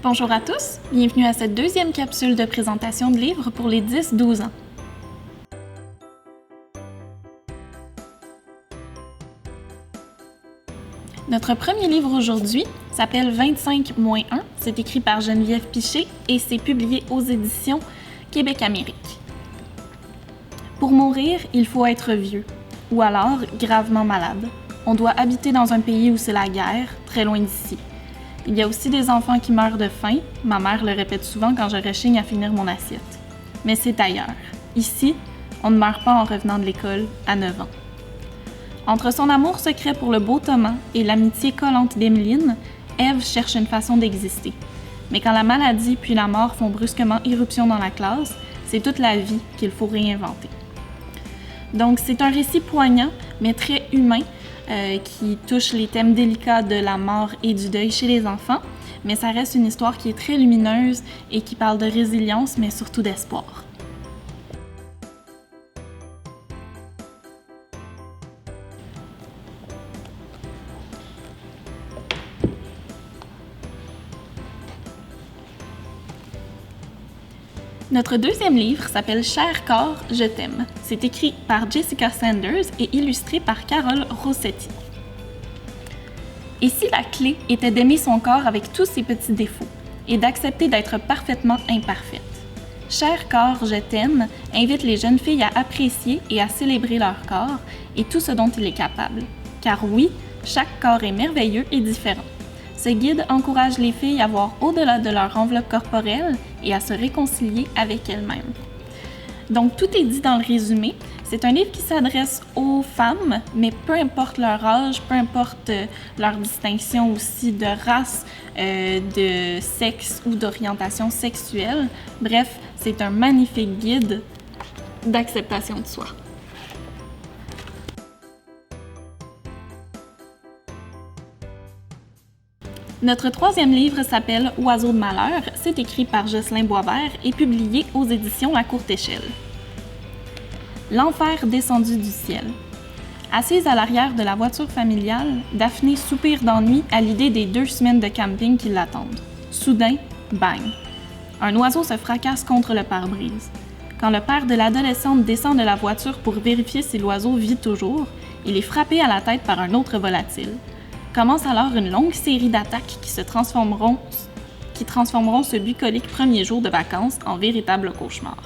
Bonjour à tous, bienvenue à cette deuxième capsule de présentation de livres pour les 10-12 ans. Notre premier livre aujourd'hui s'appelle 25-1, c'est écrit par Geneviève Piché et c'est publié aux éditions Québec-Amérique. Pour mourir, il faut être vieux, ou alors gravement malade. On doit habiter dans un pays où c'est la guerre, très loin d'ici. Il y a aussi des enfants qui meurent de faim, ma mère le répète souvent quand je rechigne à finir mon assiette. Mais c'est ailleurs. Ici, on ne meurt pas en revenant de l'école à 9 ans. Entre son amour secret pour le beau Thomas et l'amitié collante d'Emeline, Ève cherche une façon d'exister. Mais quand la maladie puis la mort font brusquement irruption dans la classe, c'est toute la vie qu'il faut réinventer. Donc c'est un récit poignant, mais très humain, qui touche les thèmes délicats de la mort et du deuil chez les enfants, mais ça reste une histoire qui est très lumineuse et qui parle de résilience, mais surtout d'espoir. Notre deuxième livre s'appelle « Cher corps, je t'aime ». C'est écrit par Jessica Sanders et illustré par Carole Rossetti. Et si la clé était d'aimer son corps avec tous ses petits défauts et d'accepter d'être parfaitement imparfaite? « Cher corps, je t'aime » invite les jeunes filles à apprécier et à célébrer leur corps et tout ce dont il est capable. Car oui, chaque corps est merveilleux et différent. Ce guide encourage les filles à voir au-delà de leur enveloppe corporelle et à se réconcilier avec elles-mêmes. Donc, tout est dit dans le résumé. C'est un livre qui s'adresse aux femmes, mais peu importe leur âge, peu importe leur distinction aussi de race, de sexe ou d'orientation sexuelle. Bref, c'est un magnifique guide d'acceptation de soi. Notre troisième livre s'appelle « Oiseau de malheur ». C'est écrit par Jocelyn Boisvert et publié aux éditions La Courte Échelle. L'enfer descendu du ciel. Assise à l'arrière de la voiture familiale, Daphné soupire d'ennui à l'idée des 2 semaines de camping qui l'attendent. Soudain, bang! Un oiseau se fracasse contre le pare-brise. Quand le père de l'adolescente descend de la voiture pour vérifier si l'oiseau vit toujours, il est frappé à la tête par un autre volatile. Commence alors une longue série d'attaques qui transformeront ce bucolique premier jour de vacances en véritable cauchemar.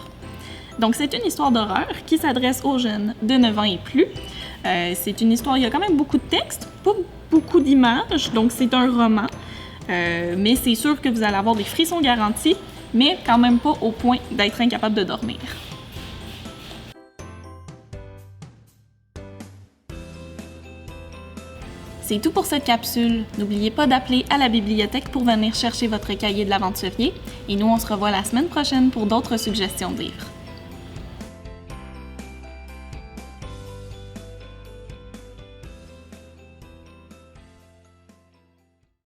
Donc c'est une histoire d'horreur qui s'adresse aux jeunes de 9 ans et plus. C'est une histoire, il y a quand même beaucoup de textes, pas beaucoup d'images, donc c'est un roman. Mais c'est sûr que vous allez avoir des frissons garantis, mais quand même pas au point d'être incapable de dormir. C'est tout pour cette capsule. N'oubliez pas d'appeler à la bibliothèque pour venir chercher votre cahier de l'aventurier. Et nous, on se revoit la semaine prochaine pour d'autres suggestions de livres.